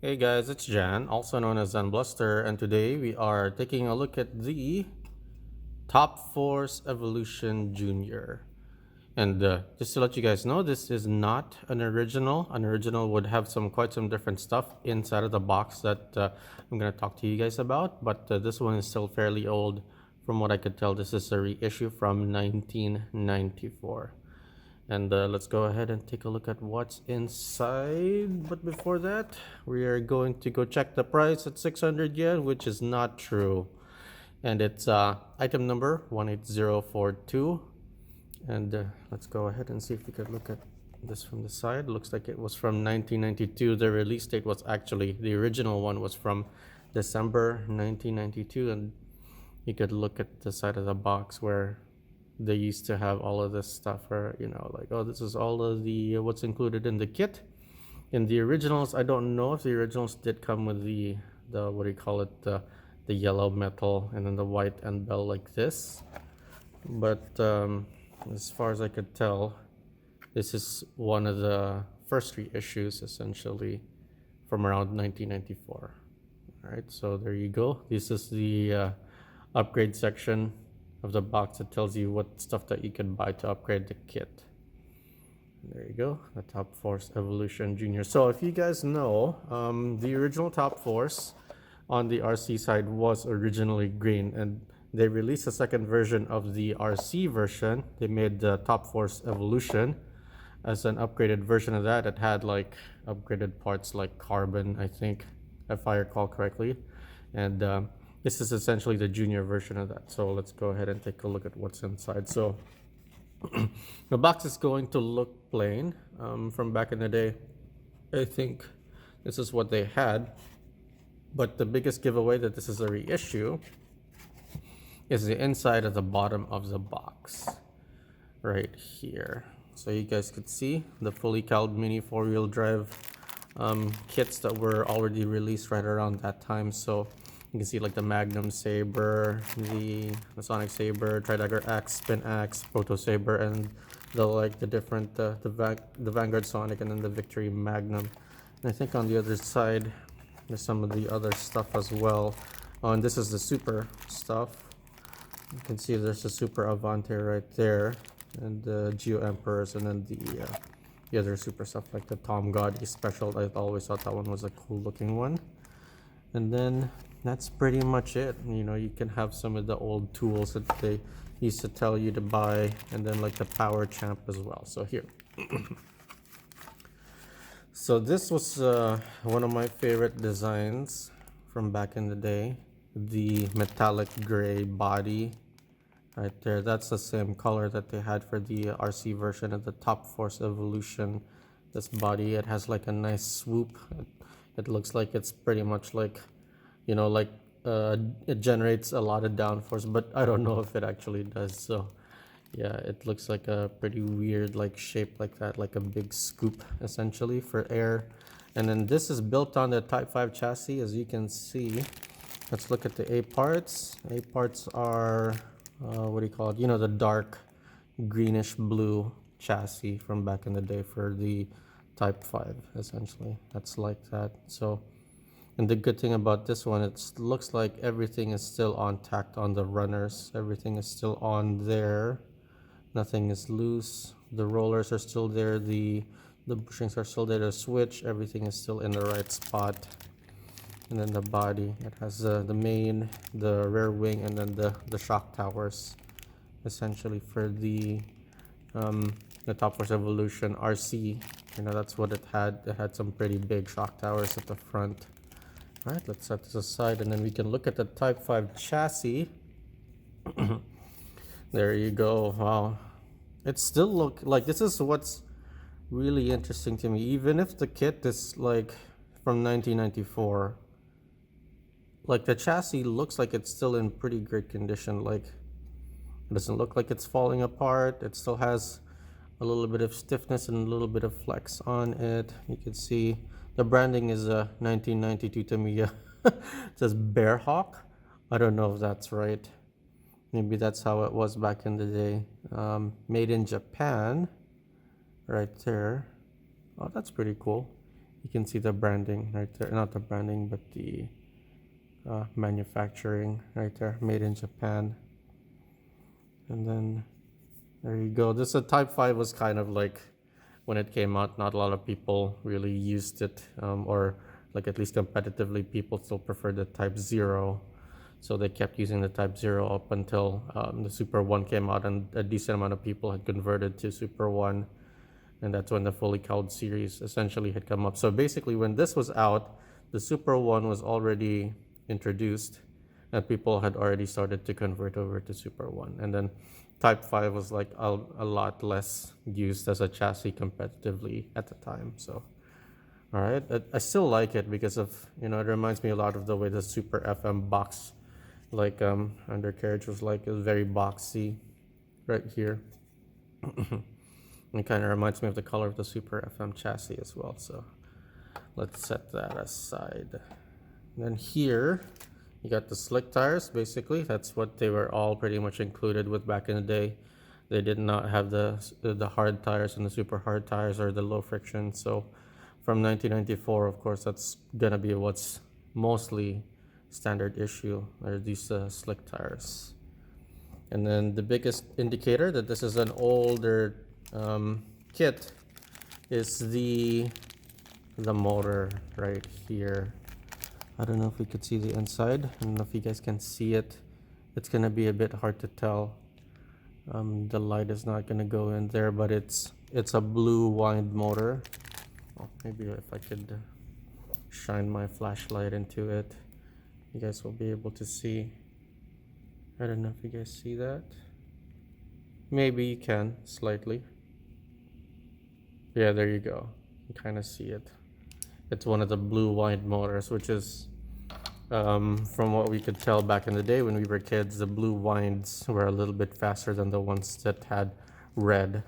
Hey guys, it's Jan, also known as Zenbluster, and today we are taking a look at the Top Force Evolution Junior. And just to let you guys know, this is not an original. An original would have quite some different stuff inside of the box that I'm going to talk to you guys about. But this one is still fairly old. From what I could tell, this is a reissue from 1994. And let's go ahead and take a look at what's inside. But before that, we are going to go check the price at 600 yen, which is not true. And it's item number 18042. And let's go ahead and see if we could look at this from the side. Looks like it was from 1992. The release date was actually, the original one was from December 1992. And you could look at the side of the box where they used to have all of this stuff, or like, oh, this is all of the what's included in the kit. In the originals, I don't know if the originals did come with the what do you call it, the yellow metal and then the white end bell like this, but as far as I could tell, this is one of the first reissues essentially from around 1994. All right, so there you go. This is the upgrade section of the box that tells you what stuff that you can buy to upgrade the kit. There you go, the Top Force Evolution Junior. So if you guys know, the original Top Force on the RC side was originally green, and they released a second version of the RC version. They made the Top Force Evolution as an upgraded version of that. It had like upgraded parts like carbon, I think, if I recall correctly, and this is essentially the junior version of that. So let's go ahead and take a look at what's inside. So the box is going to look plain. From back in the day, I think this is what they had. But the biggest giveaway that this is a reissue is the inside of the bottom of the box right here. So you guys could see the fully calibrated mini 4-wheel drive kits that were already released right around that time. So you can see like the Magnum Saber, the Sonic Saber, Tridagger Axe, Spin Axe, Proto Saber, and the different the Vanguard Sonic, and then the Victory Magnum. And I think on the other side there's some of the other stuff as well. Oh, and this is the Super stuff. You can see there's the Super Avante right there, and the Geo Emperors, and then the other Super stuff like the Tom Gotti Special. I always thought that one was a cool looking one. And then that's pretty much it. You can have some of the old tools that they used to tell you to buy, and then like the Power Champ as well. So here. So this was one of my favorite designs from back in the day. The metallic gray body right there. That's the same color that they had for the RC version of the Top Force Evolution. This body, it has like a nice swoop. It looks like it's pretty much like, it generates a lot of downforce, but I don't know if it actually does. So yeah, it looks like a pretty weird like shape like that, like a big scoop essentially for air. And then this is built on the Type 5 chassis, as you can see. Let's look at the A parts. A parts are what do you call it? The dark greenish blue chassis from back in the day for the Type 5 essentially. That's like that. So, and the good thing about this one, it looks like everything is still on tacked on the runners. Everything is still on there. Nothing is loose. The rollers are still there. The bushings are still there. The switch, everything is still in the right spot. And then the body, it has the main, the rear wing, and then the shock towers essentially for the Top Force Evolution RC. That's what it had. It had some pretty big shock towers at the front. All right, let's set this aside, and then we can look at the Type 5 chassis. There you go. Wow, it still look like, this is what's really interesting to me. Even if the kit is like from 1994, like the chassis looks like it's still in pretty great condition. Like, it doesn't look like it's falling apart. It still has a little bit of stiffness and a little bit of flex on it. You can see the branding is a 1992 Tamiya. It says Bearhawk. I don't know if that's right. Maybe that's how it was back in the day. Made in Japan, right there. Oh, that's pretty cool. You can see the branding right there, not the branding, but the manufacturing right there, made in Japan. And then there you go. This Type 5 was kind of like, when it came out, not a lot of people really used it, or like at least competitively, people still preferred the Type 0. So they kept using the Type 0 up until the Super 1 came out, and a decent amount of people had converted to Super 1. And that's when the fully cowled series essentially had come up. So basically, when this was out, the Super 1 was already introduced, and people had already started to convert over to Super 1. And then Type 5 was like a lot less used as a chassis competitively at the time. So, all right, I still like it because of, it reminds me a lot of the way the Super FM box, like undercarriage was like. It was very boxy right here. It kind of reminds me of the color of the Super FM chassis as well. So let's set that aside. And then here, you got the slick tires. Basically, that's what they were all pretty much included with back in the day. They did not have the hard tires and the super hard tires or the low friction. So from 1994, of course, that's gonna be what's mostly standard issue, are these slick tires. And then the biggest indicator that this is an older kit is the motor right here. I don't know if we could see the inside. I don't know if you guys can see it. It's gonna be a bit hard to tell. The light is not gonna go in there, but it's a blue wind motor. Oh, maybe if I could shine my flashlight into it, you guys will be able to see. I don't know if you guys see that. Maybe you can slightly. Yeah, there you go. You kind of see it. It's one of the blue wind motors, which is, from what we could tell back in the day when we were kids, the blue winds were a little bit faster than the ones that had red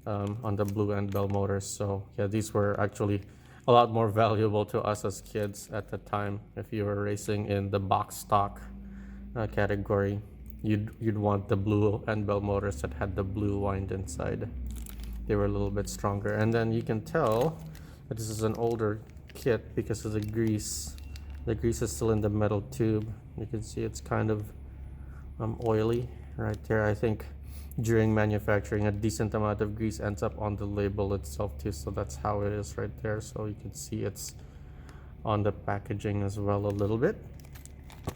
on the blue end bell motors. So yeah, these were actually a lot more valuable to us as kids at the time. If you were racing in the box stock category, you'd want the blue end bell motors that had the blue wind inside. They were a little bit stronger. And then you can tell that this is an older kit because of the grease. The grease is still in the metal tube. You can see it's kind of oily right there. I think during manufacturing, a decent amount of grease ends up on the label itself too. So that's how it is right there. So you can see it's on the packaging as well a little bit.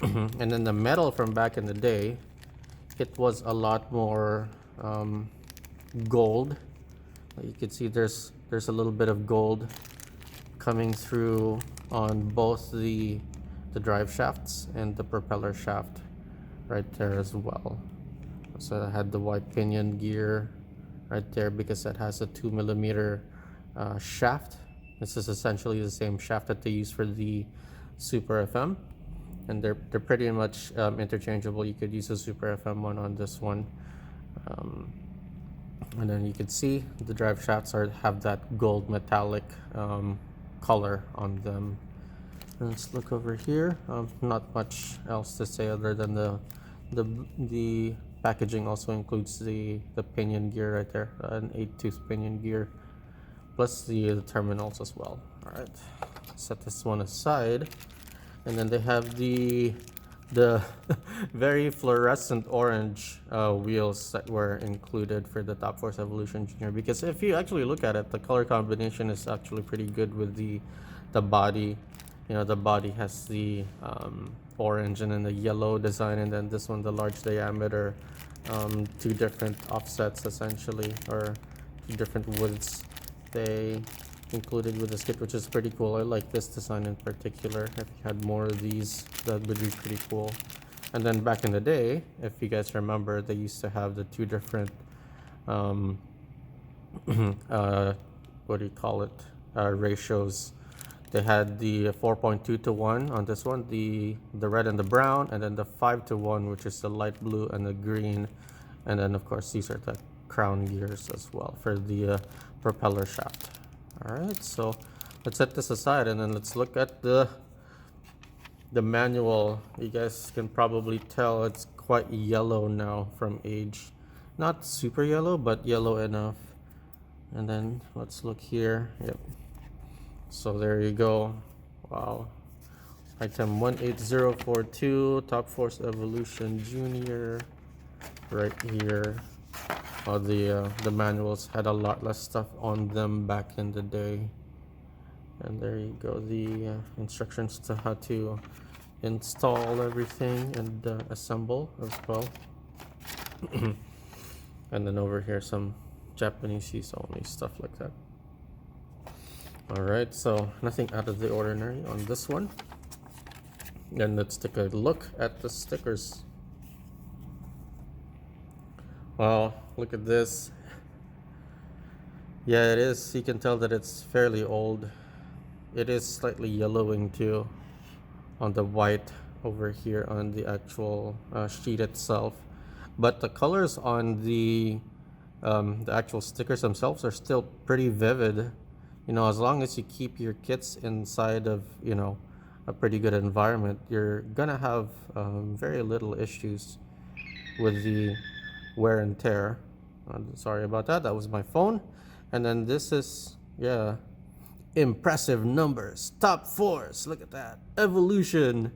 And then the metal from back in the day, it was a lot more gold. You can see there's a little bit of gold coming through on both the drive shafts and the propeller shaft right there as well. So I had the white pinion gear right there because it has a 2mm shaft. This is essentially the same shaft that they use for the Super FM, and they're pretty much interchangeable. You could use a Super FM one on this one. And then you can see the drive shafts have that gold metallic color on them. And let's look over here. Not much else to say other than the packaging also includes the pinion gear right there, an 8-tooth pinion gear, plus the terminals as well. All right, set this one aside, and then they have the very fluorescent orange wheels that were included for the Top Force Evolution Junior, because if you actually look at it, the color combination is actually pretty good with the body. The body has the orange and then the yellow design, and then this one, the large diameter, two different offsets essentially, or two different widths they included with this kit, which is pretty cool. I like this design in particular. If you had more of these, that would be pretty cool. And then back in the day, if you guys remember, they used to have the two different what do you call it, ratios. They had the 4.2:1 on this one, the red and the brown, and then the 5:1, which is the light blue and the green. And then of course these are the crown gears as well for the propeller shaft. All right, so let's set this aside and then let's look at the manual. You guys can probably tell it's quite yellow now from age. Not super yellow, but yellow enough. And then let's look here. Yep. So there you go. Wow. Item 18042, Top Force Evolution Junior, right here. The manuals had a lot less stuff on them back in the day. And there you go, the instructions to how to install everything and assemble as well. And then over here, some Japanese use only stuff like that. All right, so nothing out of the ordinary on this one. And let's take a look at the stickers. Wow, look at this. Yeah, it is. You can tell that it's fairly old. It is slightly yellowing too on the white over here on the actual sheet itself. But the colors on the actual stickers themselves are still pretty vivid. You know, as long as you keep your kits inside of, you know, a pretty good environment, you're gonna have very little issues with the wear and tear. Sorry about that. That was my phone. And then this is, yeah, impressive numbers. Top Force. Look at that. Evolution.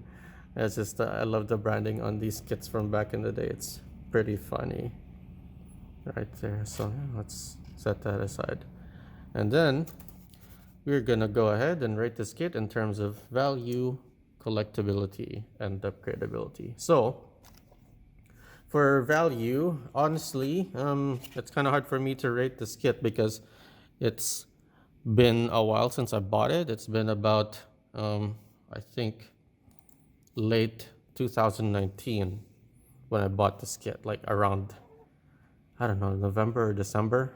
It's just, I love the branding on these kits from back in the day. It's pretty funny right there. So yeah, let's set that aside. And then we're gonna go ahead and rate this kit in terms of value, collectability, and upgradability. So for value, honestly, it's kind of hard for me to rate this kit because it's been a while since I bought it. It's been about, I think, late 2019 when I bought this kit, like around, I don't know, November or December.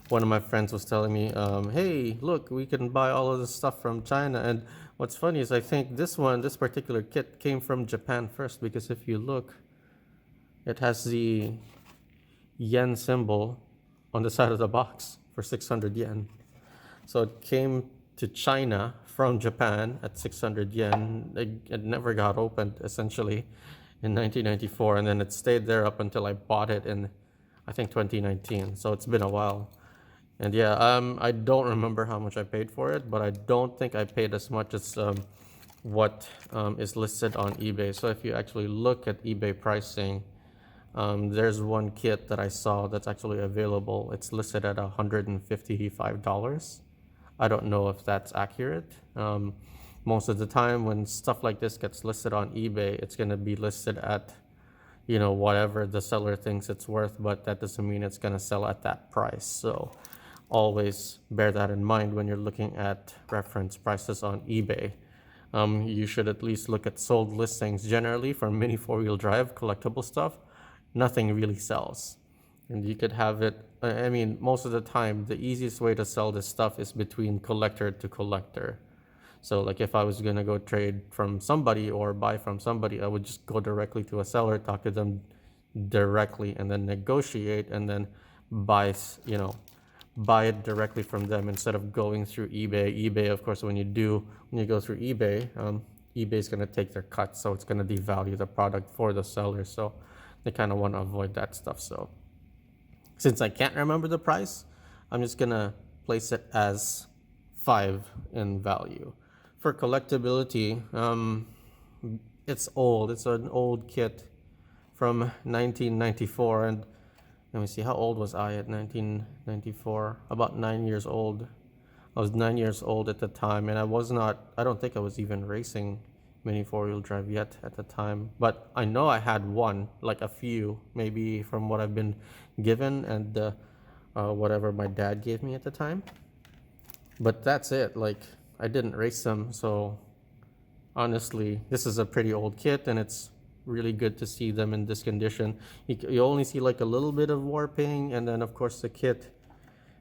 One of my friends was telling me, hey, look, we can buy all of this stuff from China. And what's funny is I think this particular kit came from Japan first, because if you look, it has the yen symbol on the side of the box for 600 yen. So it came to China from Japan at 600 yen. It never got opened, essentially, in 1994. And then it stayed there up until I bought it in, I think, 2019. So it's been a while. And yeah, I don't remember how much I paid for it, but I don't think I paid as much as what is listed on eBay. So if you actually look at eBay pricing, there's one kit that I saw that's actually available. It's listed at $155. I don't know if that's accurate. Most of the time when stuff like this gets listed on eBay, it's going to be listed at, you know, whatever the seller thinks it's worth, but that doesn't mean it's going to sell at that price. So always bear that in mind when you're looking at reference prices on eBay. You should at least look at sold listings. Generally, for mini four-wheel drive collectible stuff, nothing really sells. And you could have it, I mean, most of the time, the easiest way to sell this stuff is between collector to collector. So like if I was gonna go trade from somebody or buy from somebody, I would just go directly to a seller, talk to them directly, and then negotiate, and then buy, you know, buy it directly from them instead of going through eBay. eBay, of course, when you go through eBay, eBay is going to take their cut, so it's going to devalue the product for the seller. So they kind of want to avoid that stuff. So since I can't remember the price, I'm just going to place it as 5 in value. For collectability, it's old. It's an old kit from 1994, and let me see, how old was I at 1994? About 9 years old. I was 9 years old at the time, and I don't think I was even racing mini four-wheel drive yet at the time. But I know I had one, like a few, maybe from what I've been given and whatever my dad gave me at the time. But that's it. Like, I didn't race them, so honestly, this is a pretty old kit, and it's really good to see them in this condition. You only see like a little bit of warping, and then of course the kit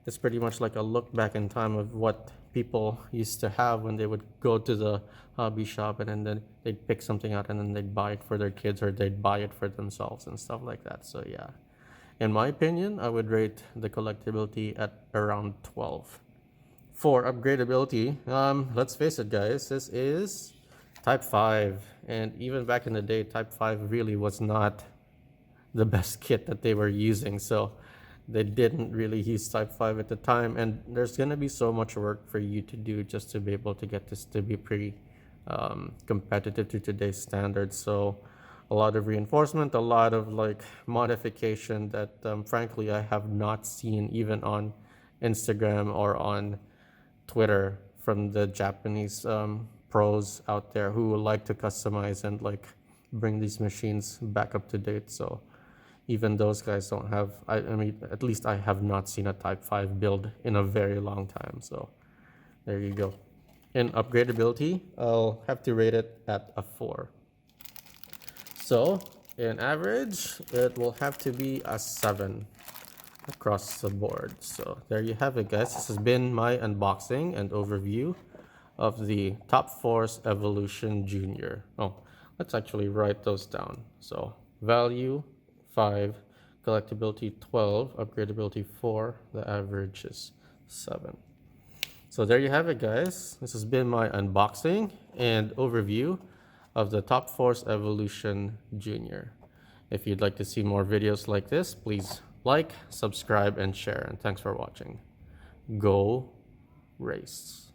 is pretty much like a look back in time of what people used to have when they would go to the hobby shop, and then they'd pick something out and then they'd buy it for their kids, or they'd buy it for themselves and stuff like that. So yeah, in my opinion, I would rate the collectability at around 12. For upgradability, let's face it, guys, this is Type 5, and even back in the day, Type 5 really was not the best kit that they were using. So they didn't really use Type 5 at the time, and there's going to be so much work for you to do just to be able to get this to be pretty competitive to today's standards. So a lot of reinforcement, a lot of like modification that frankly I have not seen even on Instagram or on Twitter from the Japanese pros out there who like to customize and like bring these machines back up to date. So even those guys don't have, I mean, at least I have not seen a Type 5 build in a very long time. So there you go. In upgradability, I'll have to rate it at a 4. So in average, it will have to be a 7 across the board. So there you have it, guys. This has been my unboxing and overview of the Top Force Evolution Junior. Oh, let's actually write those down. So value 5, collectability 12, upgradability 4, the average is 7. So there you have it, guys. This has been my unboxing and overview of the Top Force Evolution Junior. If you'd like to see more videos like this, please like, subscribe, and share. And thanks for watching. Go race.